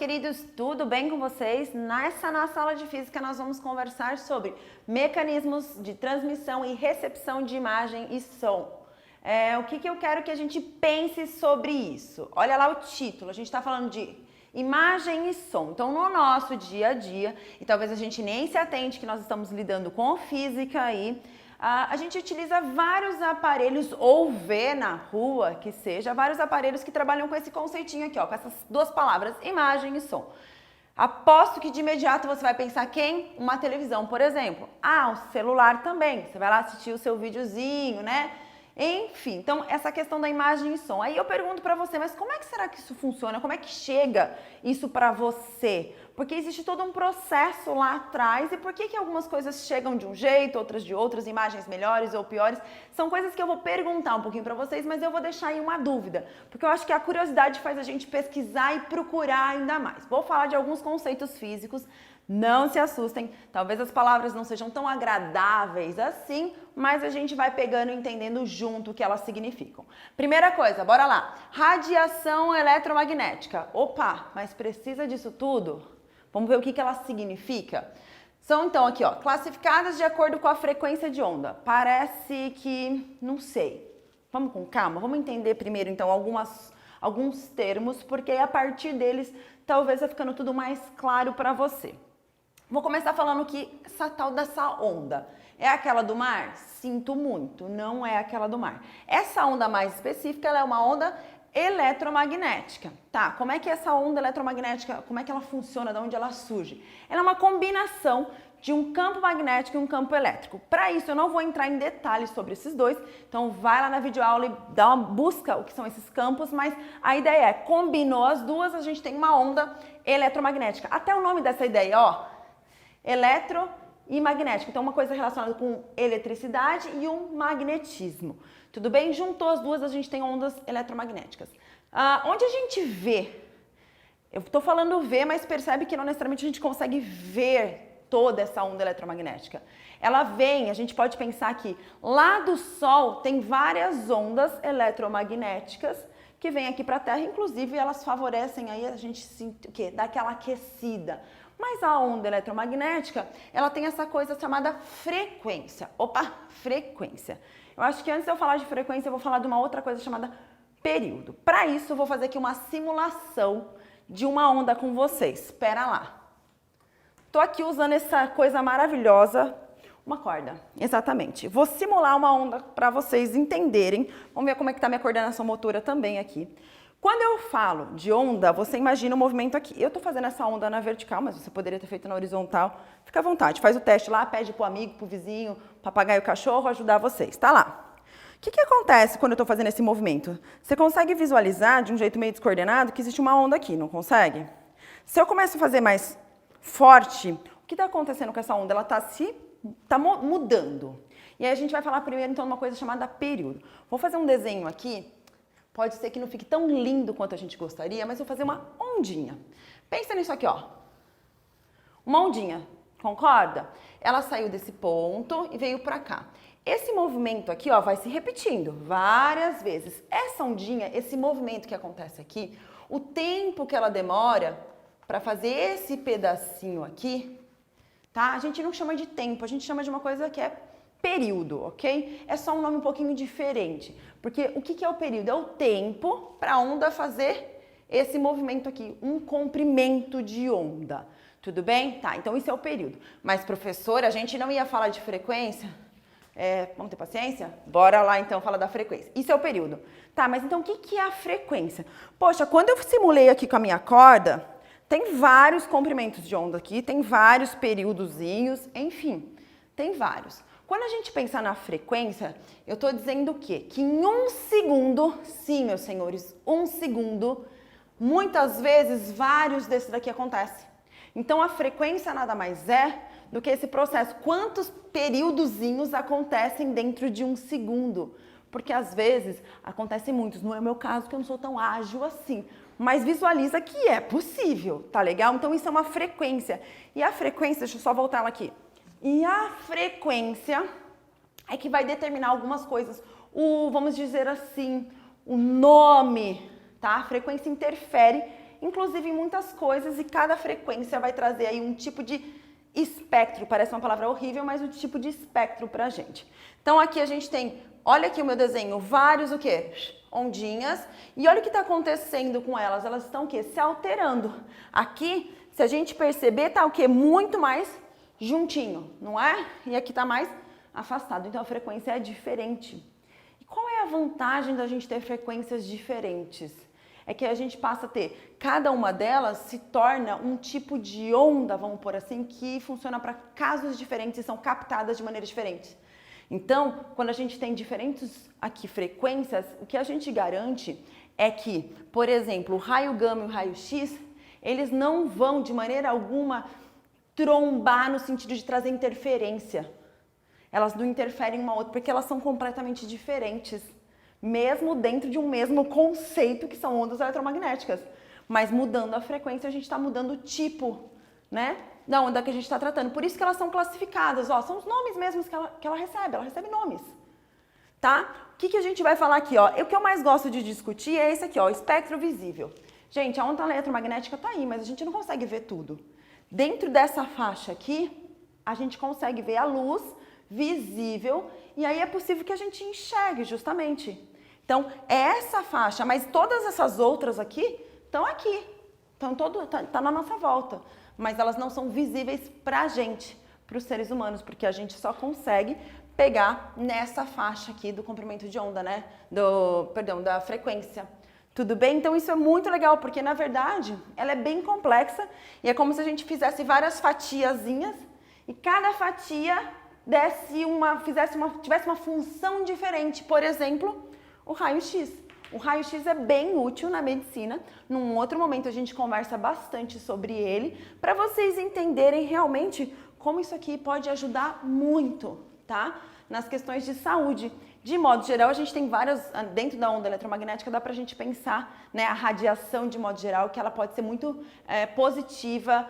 queridos, tudo bem com vocês? Na sala de física nós vamos conversar sobre mecanismos de transmissão e recepção de imagem e som. O que eu quero que a gente pense sobre isso? Olha lá o título, a gente está falando de imagem e som. Então, no nosso dia a dia, e talvez a gente nem se atente que nós estamos lidando com física aí, a gente utiliza vários aparelhos, ou vê na rua, que seja, vários aparelhos que trabalham com esse conceitinho aqui, ó, com essas duas palavras, imagem e som. Aposto que de imediato você vai pensar quem? Uma televisão, por exemplo. Ah, o celular também. Você vai lá assistir o seu videozinho, né? Enfim, então essa questão da imagem e som. Aí eu pergunto pra você, mas como é que será que isso funciona? Como é que chega isso pra você? Porque existe todo um processo lá atrás e por que algumas coisas chegam de um jeito, outras de outras, imagens melhores ou piores? São coisas que eu vou perguntar um pouquinho pra vocês, mas eu vou deixar aí uma dúvida, porque eu acho que a curiosidade faz a gente pesquisar e procurar ainda mais. Vou falar de alguns conceitos físicos. Não se assustem, talvez as palavras não sejam tão agradáveis assim, mas a gente vai pegando e entendendo junto o que elas significam. Primeira coisa, bora lá. Radiação eletromagnética. Opa, mas precisa disso tudo? Vamos ver o que ela significa? São então aqui, ó, classificadas de acordo com a frequência de onda. Parece que, não sei. Vamos com calma, vamos entender primeiro então alguns termos, porque a partir deles talvez vai ficando tudo mais claro para você. Vou começar falando que essa tal dessa onda é aquela do mar? Sinto muito, não é aquela do mar. Essa onda mais específica, ela é uma onda eletromagnética. Tá, como é que essa onda eletromagnética, como é que ela funciona, de onde ela surge? Ela é uma combinação de um campo magnético e um campo elétrico. Para isso, eu não vou entrar em detalhes sobre esses dois, então vai lá na videoaula e dá uma busca o que são esses campos, mas a ideia é, combinou as duas, a gente tem uma onda eletromagnética. Até o nome dessa ideia, ó, eletro e magnético. Então, uma coisa relacionada com eletricidade e um magnetismo. Tudo bem? Juntou as duas, a gente tem ondas eletromagnéticas. Onde a gente vê? Eu estou falando ver, mas percebe que não necessariamente a gente consegue ver toda essa onda eletromagnética. Ela vem, a gente pode pensar que lá do Sol tem várias ondas eletromagnéticas que vêm aqui para a Terra, inclusive elas favorecem aí a gente o quê? Dar aquela aquecida. Mas a onda eletromagnética, ela tem essa coisa chamada frequência. Opa, frequência. Eu acho que antes de eu falar de frequência, eu vou falar de uma outra coisa chamada período. Para isso, eu vou fazer aqui uma simulação de uma onda com vocês. Espera lá. Estou aqui usando essa coisa maravilhosa, uma corda, exatamente. Vou simular uma onda para vocês entenderem. Vamos ver como é que está minha coordenação motora também aqui. Quando eu falo de onda, você imagina o movimento aqui. Eu estou fazendo essa onda na vertical, mas você poderia ter feito na horizontal. Fica à vontade, faz o teste lá, pede para o amigo, para o vizinho, papagaio, cachorro, ajudar vocês. Tá lá. O que acontece quando eu estou fazendo esse movimento? Você consegue visualizar de um jeito meio descoordenado que existe uma onda aqui, não consegue? Se eu começo a fazer mais forte, o que está acontecendo com essa onda? Ela está mudando. E aí a gente vai falar primeiro então de uma coisa chamada período. Vou fazer um desenho aqui. Pode ser que não fique tão lindo quanto a gente gostaria, mas vou fazer uma ondinha. Pensa nisso aqui, ó. Uma ondinha, concorda? Ela saiu desse ponto e veio pra cá. Esse movimento aqui, ó, vai se repetindo várias vezes. Essa ondinha, esse movimento que acontece aqui, o tempo que ela demora para fazer esse pedacinho aqui, tá? A gente não chama de tempo, a gente chama de uma coisa que é período, ok? É só um nome um pouquinho diferente, porque o que é o período? É o tempo para a onda fazer esse movimento aqui, um comprimento de onda, tudo bem? Tá, então isso é o período. Mas, professora, a gente não ia falar de frequência? Vamos ter paciência? Bora lá então falar da frequência. Isso é o período. Tá, mas então o que é a frequência? Poxa, quando eu simulei aqui com a minha corda, tem vários comprimentos de onda aqui, tem vários períodozinhos, enfim, tem vários. Quando a gente pensa na frequência, eu estou dizendo o quê? Que em um segundo, sim, meus senhores, um segundo, muitas vezes vários desses daqui acontecem. Então a frequência nada mais é do que esse processo. Quantos períodozinhos acontecem dentro de um segundo? Porque às vezes acontecem muitos, não é o meu caso que eu não sou tão ágil assim. Mas visualiza que é possível, tá legal? Então isso é uma frequência. E a frequência, deixa eu só voltar ela aqui. E a frequência é que vai determinar algumas coisas. Vamos dizer assim, o nome, tá? A frequência interfere inclusive em muitas coisas, e cada frequência vai trazer aí um tipo de espectro, parece uma palavra horrível, mas um tipo de espectro pra gente. Então aqui a gente tem, olha aqui o meu desenho, vários o quê? Ondinhas, e olha o que está acontecendo com elas, elas estão o quê? Se alterando. Aqui, se a gente perceber, tá o quê? Muito mais juntinho, não é? E aqui tá mais afastado, então a frequência é diferente. E qual é a vantagem da gente ter frequências diferentes? É que a gente passa a ter, cada uma delas se torna um tipo de onda, vamos pôr assim, que funciona para casos diferentes e são captadas de maneiras diferentes. Então, quando a gente tem diferentes aqui frequências, o que a gente garante é que, por exemplo, o raio gama e o raio X, eles não vão de maneira alguma trombar no sentido de trazer interferência. Elas não interferem uma outra porque elas são completamente diferentes, mesmo dentro de um mesmo conceito que são ondas eletromagnéticas. Mas mudando a frequência, a gente está mudando o tipo, né, da onda que a gente está tratando. Por isso que elas são classificadas, ó, são os nomes mesmos que ela recebe nomes, tá? O que a gente vai falar aqui, ó? O que eu mais gosto de discutir é esse aqui, ó, espectro visível. Gente, a onda eletromagnética tá aí, mas a gente não consegue ver tudo. Dentro dessa faixa aqui, a gente consegue ver a luz visível e aí é possível que a gente enxergue justamente. Então, é essa faixa, mas todas essas outras aqui estão aqui, tá na nossa volta, mas elas não são visíveis pra gente, para os seres humanos, porque a gente só consegue pegar nessa faixa aqui do comprimento de onda, né? Da frequência. Tudo bem? Então isso é muito legal, porque na verdade ela é bem complexa e é como se a gente fizesse várias fatiazinhas e cada fatia tivesse uma função diferente. Por exemplo, o raio-x. O raio-x é bem útil na medicina. Num outro momento a gente conversa bastante sobre ele, para vocês entenderem realmente como isso aqui pode ajudar muito, tá? Nas questões de saúde. De modo geral, a gente tem várias, dentro da onda eletromagnética, dá pra gente pensar, né, a radiação de modo geral, que ela pode ser muito positiva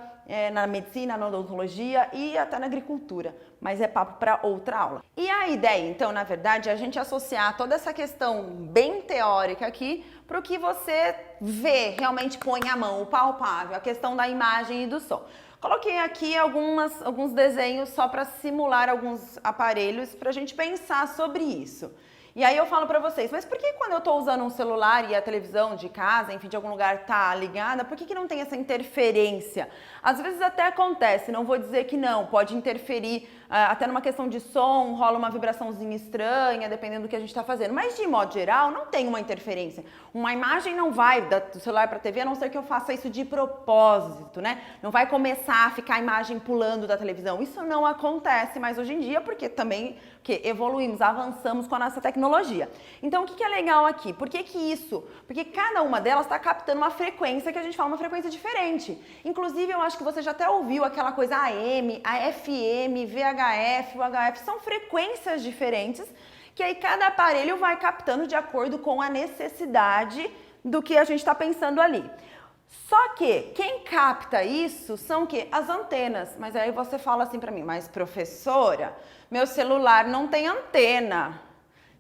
na medicina, na odontologia e até na agricultura, mas é papo para outra aula. E a ideia, então, na verdade, é a gente associar toda essa questão bem teórica aqui para o que você vê, realmente põe a mão, o palpável, a questão da imagem e do som. Coloquei aqui alguns desenhos só para simular alguns aparelhos para a gente pensar sobre isso. E aí eu falo para vocês, mas por que quando eu estou usando um celular e a televisão de casa, enfim, de algum lugar tá ligada, por que não tem essa interferência? Às vezes até acontece, não vou dizer que não, pode interferir até numa questão de som, rola uma vibraçãozinha estranha, dependendo do que a gente está fazendo. Mas de modo geral, não tem uma interferência. Uma imagem não vai do celular para a TV, a não ser que eu faça isso de propósito, né? Não vai começar a ficar a imagem pulando da televisão. Isso não acontece mais hoje em dia, porque também evoluímos, avançamos com a nossa tecnologia. Então, o que é legal aqui? Por que isso? Porque cada uma delas está captando uma frequência que a gente fala, uma frequência diferente. Inclusive, eu acho que você já até ouviu aquela coisa AM, a FM, VHF, UHF, são frequências diferentes que aí cada aparelho vai captando de acordo com a necessidade do que a gente está pensando ali. Só que quem capta isso são o quê? As antenas. Mas aí você fala assim para mim, mas professora, meu celular não tem antena.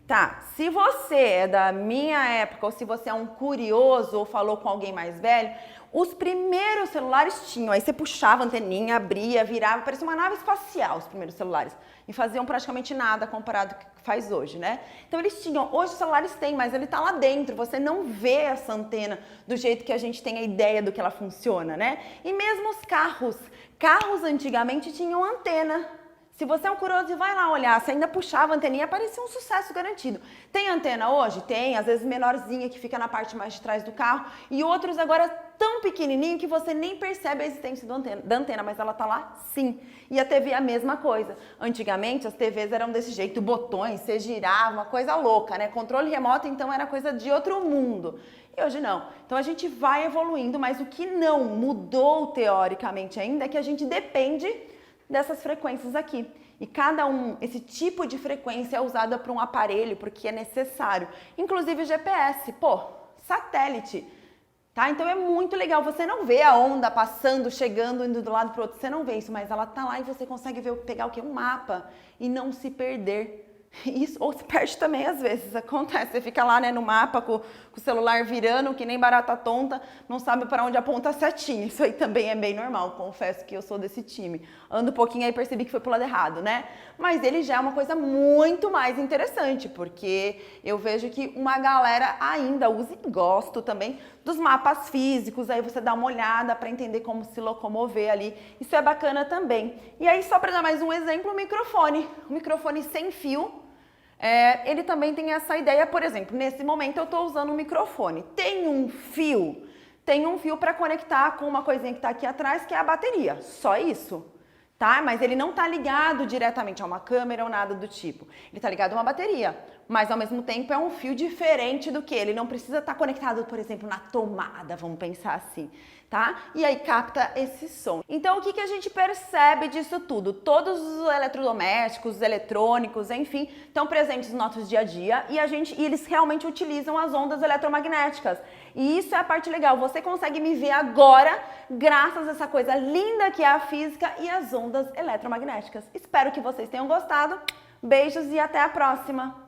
Tá, se você é da minha época ou se você é um curioso ou falou com alguém mais velho, os primeiros celulares tinham, aí você puxava a anteninha, abria, virava, parecia uma nave espacial os primeiros celulares. E faziam praticamente nada comparado com o que faz hoje, né? Então eles tinham, hoje os celulares têm, mas ele tá lá dentro, você não vê essa antena do jeito que a gente tem a ideia do que ela funciona, né? E mesmo os carros antigamente tinham antena. Se você é um curioso e vai lá olhar, se ainda puxava a anteninha, parecia um sucesso garantido. Tem antena hoje? Tem, às vezes menorzinha que fica na parte mais de trás do carro e outros agora tão pequenininho que você nem percebe a existência da antena, mas ela tá lá sim. E a TV é a mesma coisa. Antigamente as TVs eram desse jeito, botões, você girava, uma coisa louca, né? Controle remoto então era coisa de outro mundo. E hoje não. Então a gente vai evoluindo, mas o que não mudou teoricamente ainda é que a gente depende dessas frequências aqui. E esse tipo de frequência é usada para um aparelho, porque é necessário. Inclusive o GPS, satélite, tá? Então é muito legal, você não vê a onda passando, chegando, indo do lado para o outro, você não vê isso, mas ela tá lá e você consegue pegar o quê? Um mapa e não se perder, Isso, ou se perde também às vezes, acontece. Você fica lá, né, no mapa com o celular virando, que nem barata tonta, não sabe para onde aponta a setinha. Isso aí também é bem normal, confesso que eu sou desse time. Ando um pouquinho aí e percebi que foi pro lado errado, né? Mas ele já é uma coisa muito mais interessante, porque eu vejo que uma galera ainda usa e gosto também dos mapas físicos, aí você dá uma olhada para entender como se locomover ali. Isso é bacana também. E aí, só para dar mais um exemplo, o microfone. O microfone sem fio. Ele também tem essa ideia, por exemplo, nesse momento eu estou usando um microfone. Tem um fio para conectar com uma coisinha que está aqui atrás, que é a bateria. Só isso, tá? Mas ele não está ligado diretamente a uma câmera ou nada do tipo. Ele está ligado a uma bateria, mas ao mesmo tempo é um fio diferente do que ele não precisa estar conectado, por exemplo, na tomada, vamos pensar assim, tá? E aí capta esse som. Então o que a gente percebe disso tudo? Todos os eletrodomésticos, os eletrônicos, enfim, estão presentes no nosso dia a dia e eles realmente utilizam as ondas eletromagnéticas. E isso é a parte legal, você consegue me ver agora graças a essa coisa linda que é a física e as ondas eletromagnéticas. Espero que vocês tenham gostado. Beijos e até a próxima!